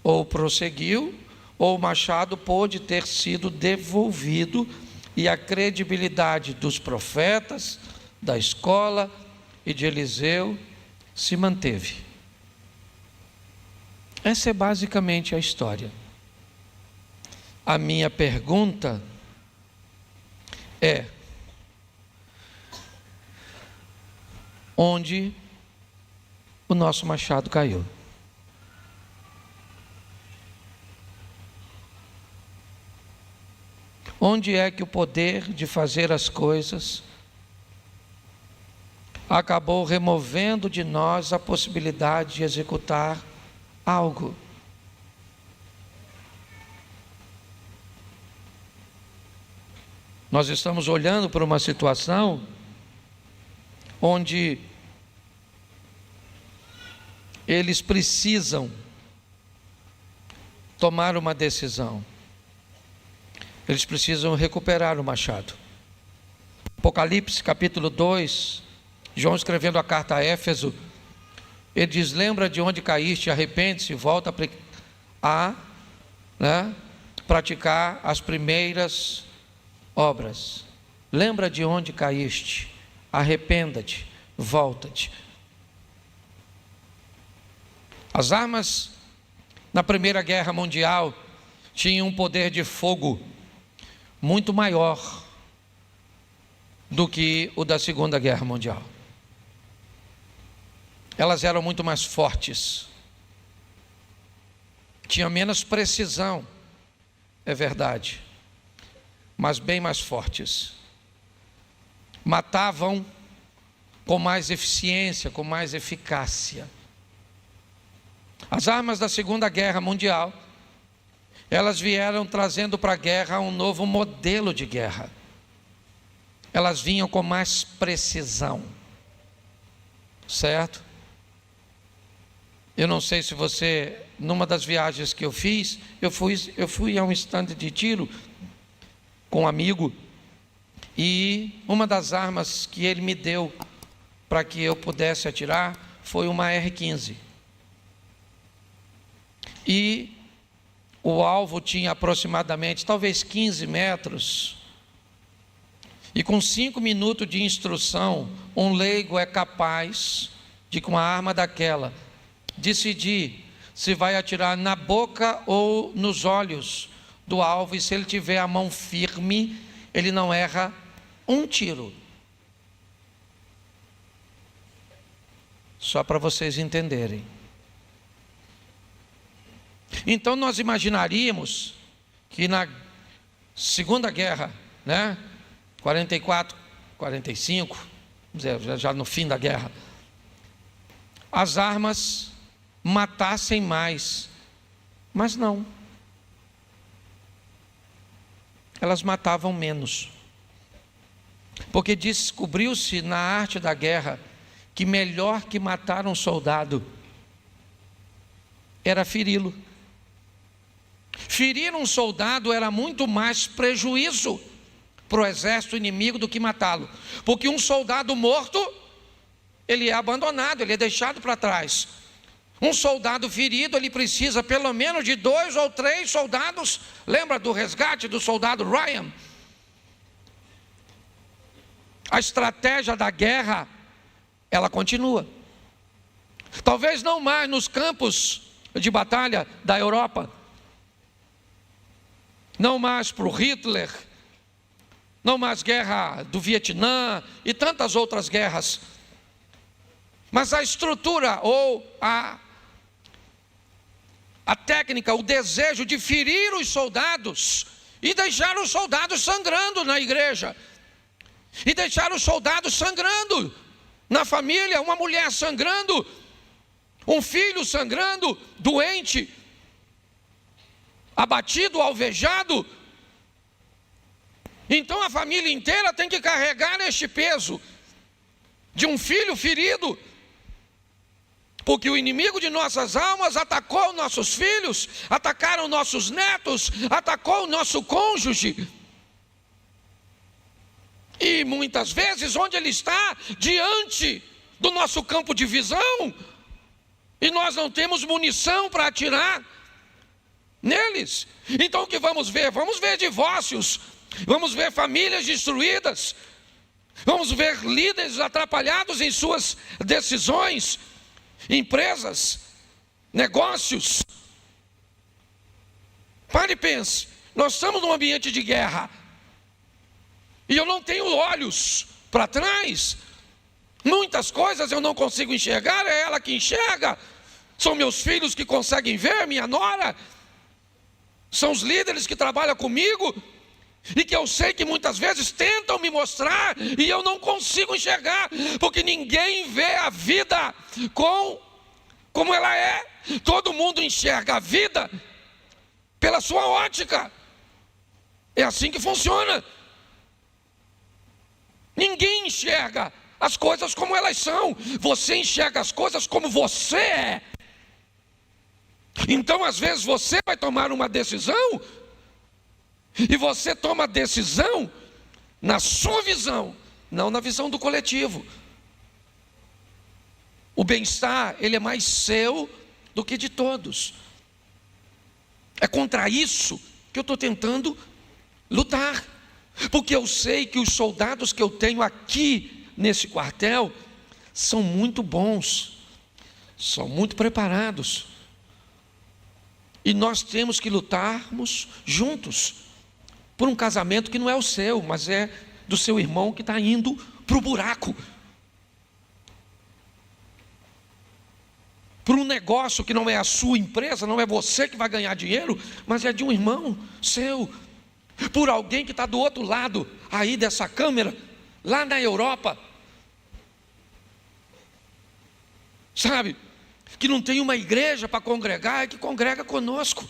ou prosseguiu, ou o machado pôde ter sido devolvido, e a credibilidade dos profetas, da escola e de Eliseu se manteve. Essa é basicamente a história. A minha pergunta é: onde o nosso machado caiu? onde é que o poder de fazer as coisas acabou removendo de nós a possibilidade de executar algo. Nós estamos olhando para uma situação onde eles precisam tomar uma decisão. Eles precisam recuperar o machado. Apocalipse capítulo 2, João escrevendo a carta a Éfeso, ele diz: lembra de onde caíste, arrepende-se e volta a praticar as primeiras obras. Lembra de onde caíste, arrependa-te, volta-te. As armas na Primeira Guerra Mundial tinham um poder de fogo muito maior do que o da Segunda Guerra Mundial. Elas eram muito mais fortes, tinham menos precisão, é verdade, mas bem mais fortes. Matavam com mais eficiência, com mais eficácia. As armas da Segunda Guerra Mundial, elas vieram trazendo para a guerra um novo modelo de guerra. Elas vinham com mais precisão, certo? Eu não sei se você, numa das viagens que eu fiz, eu fui a um estande de tiro com um amigo, e uma das armas que ele me deu para que eu pudesse atirar foi uma R15. E o alvo tinha aproximadamente, talvez 15 metros, e com 5 minutos de instrução, um leigo é capaz de, com a arma daquela, decidir se vai atirar na boca ou nos olhos do alvo, e se ele tiver a mão firme, ele não erra um tiro. Só para vocês entenderem. Então nós imaginaríamos que na Segunda Guerra, 44, 45, já no fim da guerra, as armas matassem mais, mas não. Elas matavam menos. Porque descobriu-se na arte da guerra que melhor que matar um soldado era feri-lo. Ferir um soldado era muito mais prejuízo para o exército inimigo do que matá-lo. Porque um soldado morto, ele é abandonado, ele é deixado para trás. Um soldado ferido, ele precisa pelo menos de 2 ou 3 soldados. Lembra do resgate do soldado Ryan? A estratégia da guerra, ela continua. Talvez não mais nos campos de batalha da Europa, não mais para o Hitler, não mais guerra do Vietnã e tantas outras guerras, mas a estrutura ou a técnica, o desejo de ferir os soldados e deixar os soldados sangrando na igreja, e deixar os soldados sangrando na família, uma mulher sangrando, um filho sangrando, doente, abatido, alvejado. Então a família inteira tem que carregar este peso de um filho ferido, porque o inimigo de nossas almas atacou nossos filhos, atacaram nossos netos, atacou o nosso cônjuge. E muitas vezes onde ele está, diante do nosso campo de visão, e nós não temos munição para atirar neles. Então o que vamos ver? Vamos ver divórcios, vamos ver famílias destruídas, vamos ver líderes atrapalhados em suas decisões, empresas, negócios. Pare e pense, nós estamos num ambiente de guerra, e eu não tenho olhos para trás. Muitas coisas eu não consigo enxergar, é ela que enxerga. São meus filhos que conseguem ver, minha nora. São os líderes que trabalham comigo. e que eu sei que muitas vezes tentam me mostrar e eu não consigo enxergar, porque ninguém vê a vida como ela é. Todo mundo enxerga a vida pela sua ótica. É assim que funciona. Ninguém enxerga as coisas como elas são. Você enxerga as coisas como você é. Então, às vezes, você vai tomar uma decisão, e você toma a decisão na sua visão, não na visão do coletivo. O bem-estar, ele é mais seu do que de todos. É contra isso que eu estou tentando lutar. Porque eu sei que os soldados que eu tenho aqui nesse quartel são muito bons, são muito preparados. E nós temos que lutarmos juntos por um casamento que não é o seu, mas é do seu irmão que está indo para o buraco. Por um negócio que não é a sua empresa, não é você que vai ganhar dinheiro, mas é de um irmão seu. Por alguém que está do outro lado aí dessa câmera, lá na Europa. Sabe? Que não tem uma igreja para congregar e que congrega conosco.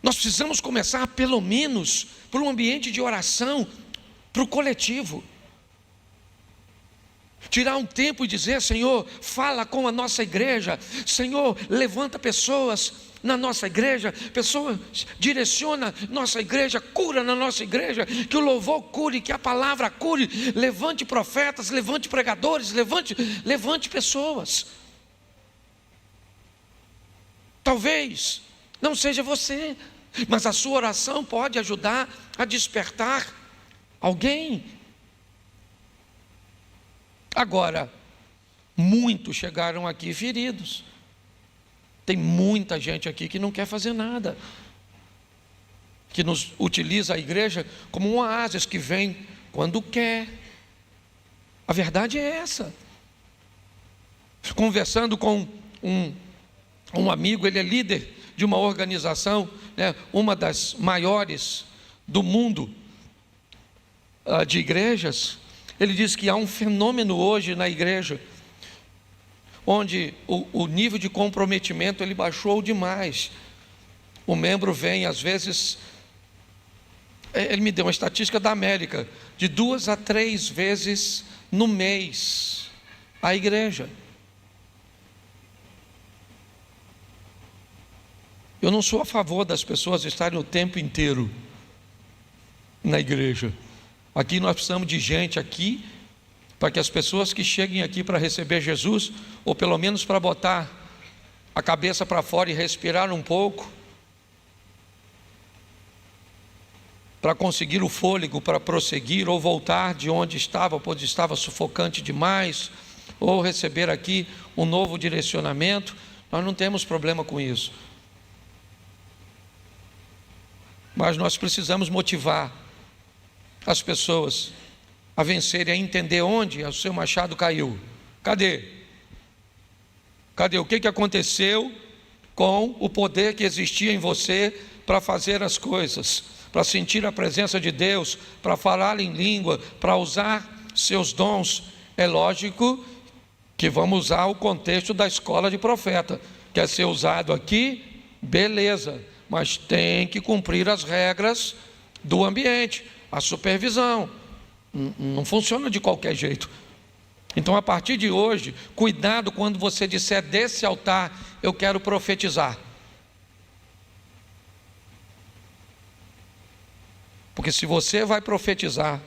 Nós precisamos começar pelo menos por um ambiente de oração para o coletivo. Tirar um tempo e dizer: Senhor, fala com a nossa igreja. Senhor, levanta pessoas na nossa igreja. Pessoas, direciona nossa igreja, cura na nossa igreja. Que o louvor cure, que a palavra cure. Levante profetas, levante pregadores, levante pessoas. Talvez não seja você, mas a sua oração pode ajudar a despertar alguém. Agora, muitos chegaram aqui feridos. Tem muita gente aqui que não quer fazer nada, que nos utiliza a igreja como um oásis que vem quando quer. A verdade é essa. Conversando com um amigo, ele é líder de uma organização, né, uma das maiores do mundo de igrejas. Ele diz que há um fenômeno hoje na igreja, onde o nível de comprometimento ele baixou demais. O membro vem, às vezes, ele me deu uma estatística da América, de 2 a 3 vezes no mês à igreja. Eu não sou a favor das pessoas estarem o tempo inteiro na igreja. Aqui nós precisamos de gente aqui, para que as pessoas que cheguem aqui para receber Jesus, ou pelo menos para botar a cabeça para fora e respirar um pouco, para conseguir o fôlego para prosseguir, ou voltar de onde estava, pois estava sufocante demais, ou receber aqui um novo direcionamento. Nós não temos problema com isso. Mas nós precisamos motivar as pessoas a vencerem, a entender onde o seu machado caiu. Cadê? O que aconteceu com o poder que existia em você para fazer as coisas, para sentir a presença de Deus, para falar em língua, para usar seus dons? É lógico que vamos usar o contexto da escola de profeta. Quer ser usado aqui? Beleza, mas tem que cumprir as regras do ambiente, a supervisão. Não funciona de qualquer jeito. Então, a partir de hoje, cuidado quando você disser desse altar: eu quero profetizar. Porque se você vai profetizar,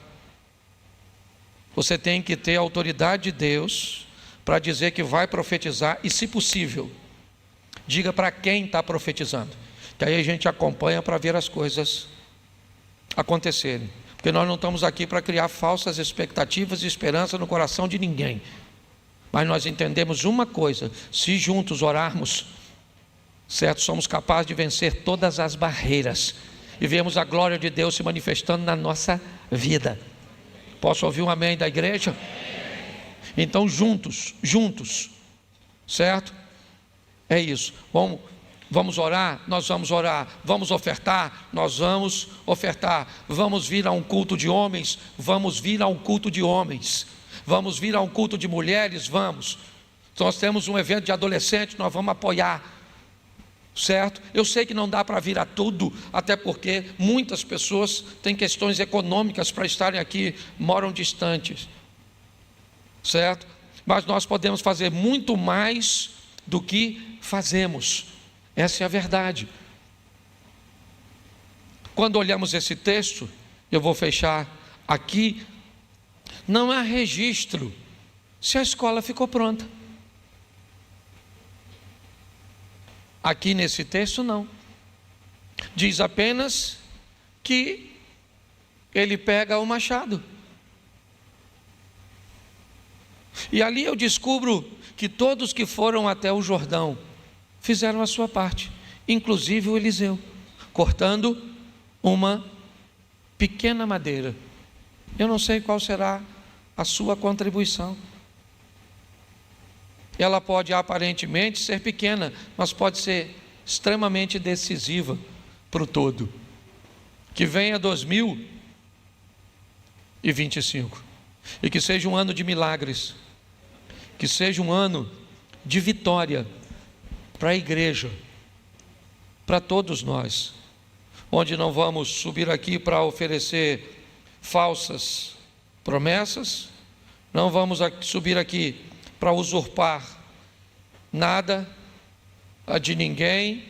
você tem que ter a autoridade de Deus para dizer que vai profetizar. E, se possível, diga para quem está profetizando, que aí a gente acompanha para ver as coisas acontecerem. Porque nós não estamos aqui para criar falsas expectativas e esperança no coração de ninguém. Mas nós entendemos uma coisa: se juntos orarmos, certo, somos capazes de vencer todas as barreiras e vemos a glória de Deus se manifestando na nossa vida. Posso ouvir um amém da igreja? Então juntos, certo? É isso. Vamos Vamos orar? Nós vamos orar. Vamos ofertar? Nós vamos ofertar. Vamos vir a um culto de homens? Vamos vir a um culto de homens. Vamos vir a um culto de mulheres? Vamos. Nós temos um evento de adolescentes, nós vamos apoiar, certo? Eu sei que não dá para vir a tudo, até porque muitas pessoas têm questões econômicas para estarem aqui, moram distantes, certo? Mas nós podemos fazer muito mais do que fazemos. Essa é a verdade. Quando olhamos esse texto, eu vou fechar aqui, não há registro se a escola ficou pronta. Aqui nesse texto não. Diz apenas que ele pega o machado. E ali eu descubro que todos que foram até o Jordão fizeram a sua parte, inclusive o Eliseu, cortando uma pequena madeira. Eu não sei qual será a sua contribuição. Ela pode aparentemente ser pequena, mas pode ser extremamente decisiva para o todo. Que venha 2025 e que seja um ano de milagres, que seja um ano de vitória para a igreja, para todos nós, onde não vamos subir aqui para oferecer falsas promessas, não vamos subir aqui para usurpar nada de ninguém,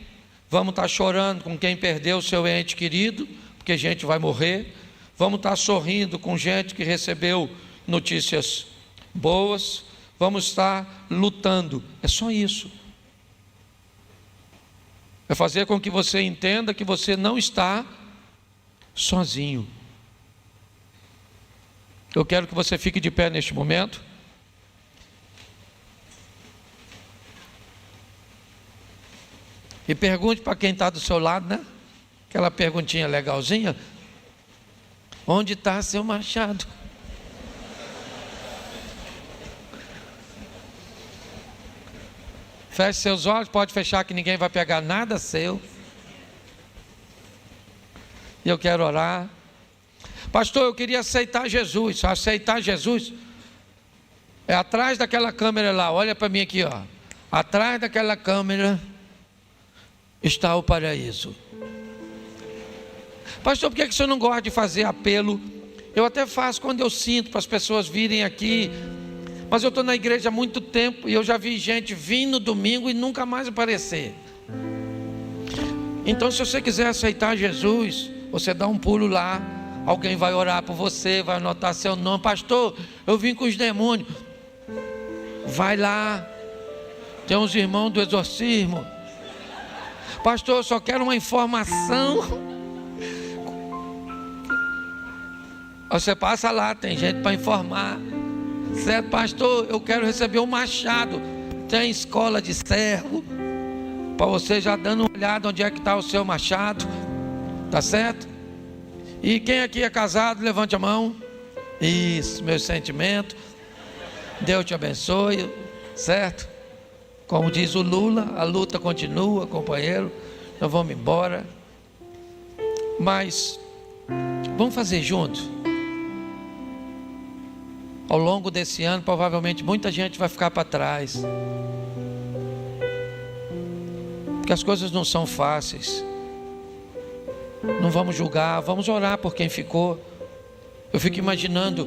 vamos estar chorando com quem perdeu o seu ente querido, porque gente vai morrer, vamos estar sorrindo com gente que recebeu notícias boas, vamos estar lutando, é só isso. É fazer com que você entenda que você não está sozinho. Eu quero que você fique de pé neste momento. E pergunte para quem está do seu lado, né? Aquela perguntinha legalzinha. Onde está seu machado? Feche seus olhos, pode fechar que ninguém vai pegar nada seu. E eu quero orar. Pastor, eu queria aceitar Jesus. Aceitar Jesus é atrás daquela câmera lá. Olha para mim aqui, ó. Atrás daquela câmera está o paraíso. Pastor, por que o senhor não gosta de fazer apelo? Eu até faço quando eu sinto para as pessoas virem aqui, mas eu estou na igreja há muito tempo e eu já vi gente vir no domingo e nunca mais aparecer. Então, se você quiser aceitar Jesus, você dá um pulo lá, alguém vai orar por você, vai anotar seu nome. Pastor, eu vim com os demônios. Vai lá, tem uns irmãos do exorcismo. Pastor, eu só quero uma informação. Você passa lá, tem gente para informar. Certo, pastor, eu quero receber um machado. Tem escola de servo, para você já dando uma olhada onde é que está o seu machado. Tá certo? E quem aqui é casado, levante a mão. Isso, meu sentimento. Deus te abençoe. Certo? Como diz o Lula, a luta continua, companheiro. Nós vamos embora. Mas vamos fazer juntos. Ao longo desse ano, provavelmente muita gente vai ficar para trás. Porque as coisas não são fáceis. Não vamos julgar, vamos orar por quem ficou. Eu fico imaginando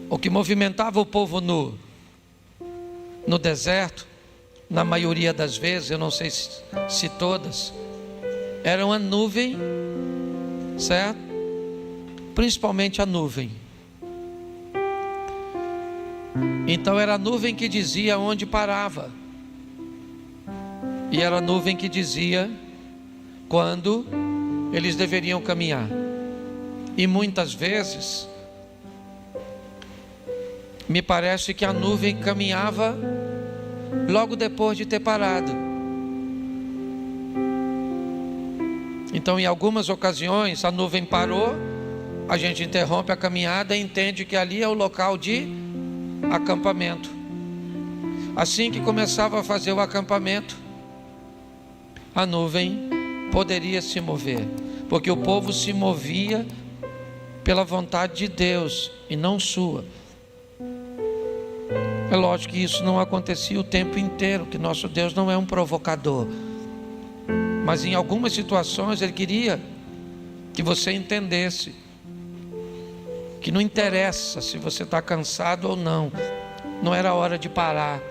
o que movimentava o povo no deserto, na maioria das vezes, eu não sei se todas, era uma nuvem, certo? Principalmente a nuvem. Então era a nuvem que dizia onde parava, e era a nuvem que dizia quando eles deveriam caminhar. E muitas vezes me parece que a nuvem caminhava logo depois de ter parado. Então, em algumas ocasiões, a nuvem parou, a gente interrompe a caminhada e entende que ali é o local de acampamento. Assim que começava a fazer o acampamento, a nuvem poderia se mover, porque o povo se movia pela vontade de Deus e não sua. É lógico que isso não acontecia o tempo inteiro, que nosso Deus não é um provocador, mas em algumas situações Ele queria que você entendesse que não interessa se você está cansado ou não, não era hora de parar.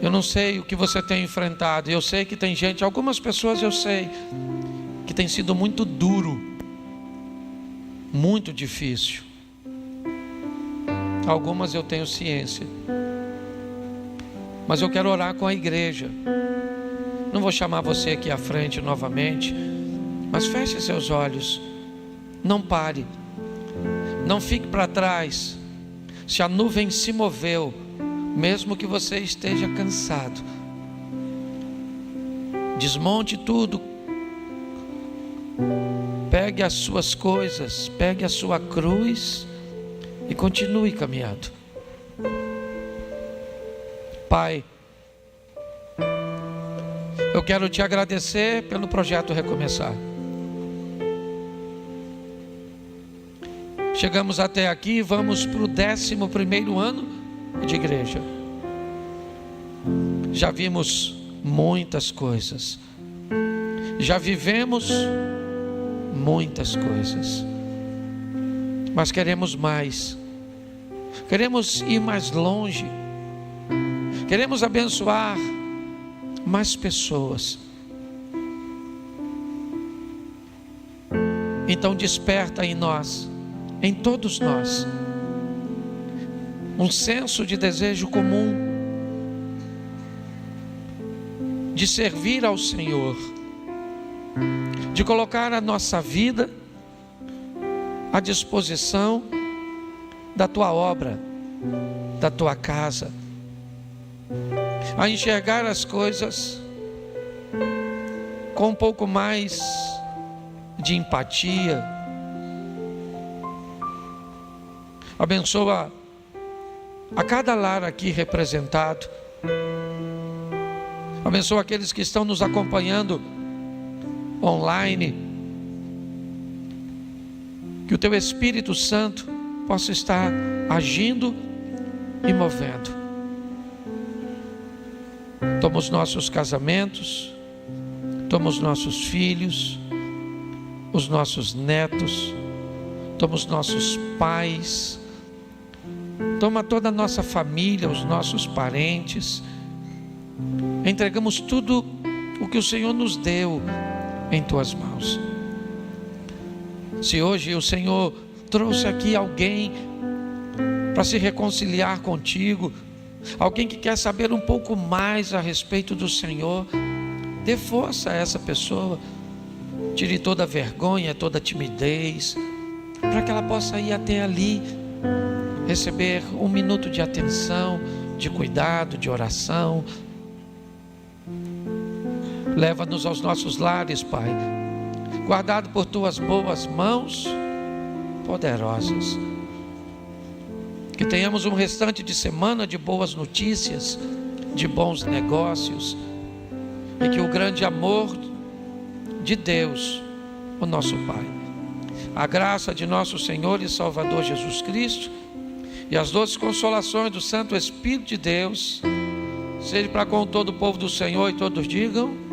Eu não sei o que você tem enfrentado, eu sei que tem gente, algumas pessoas eu sei, que tem sido muito duro, muito difícil. Algumas eu tenho ciência, mas eu quero orar com a igreja. Não vou chamar você aqui à frente novamente, mas feche seus olhos, não pare, não fique para trás. Se a nuvem se moveu, mesmo que você esteja cansado, desmonte tudo, pegue as suas coisas, pegue a sua cruz e continue caminhando. Pai, eu quero te agradecer pelo projeto Recomeçar. Chegamos até aqui, vamos para o 11º ano de igreja. Já vimos muitas coisas, já vivemos muitas coisas, mas queremos mais, queremos ir mais longe, queremos abençoar mais pessoas. Então desperta em nós, em todos nós, um senso de desejo comum de servir ao Senhor, de colocar a nossa vida à disposição da tua obra, da tua casa, a enxergar as coisas com um pouco mais de empatia. Abençoa a cada lar aqui representado. Abençoa aqueles que estão nos acompanhando online. Que o teu Espírito Santo possa estar agindo e movendo. Toma os nossos casamentos, toma os nossos filhos, os nossos netos, toma os nossos pais, toma toda a nossa família, os nossos parentes. Entregamos tudo o que o Senhor nos deu em tuas mãos. Se hoje o Senhor trouxe aqui alguém para se reconciliar contigo, alguém que quer saber um pouco mais a respeito do Senhor, dê força a essa pessoa, tire toda a vergonha, toda a timidez, para que ela possa ir até ali, receber um minuto de atenção, de cuidado, de oração. Leva-nos aos nossos lares, Pai, guardado por tuas boas mãos poderosas. Que tenhamos um restante de semana de boas notícias, de bons negócios, e que o grande amor de Deus, o nosso Pai, a graça de nosso Senhor e Salvador Jesus Cristo e as doces consolações do Santo Espírito de Deus seja para com todo o povo do Senhor, e todos digam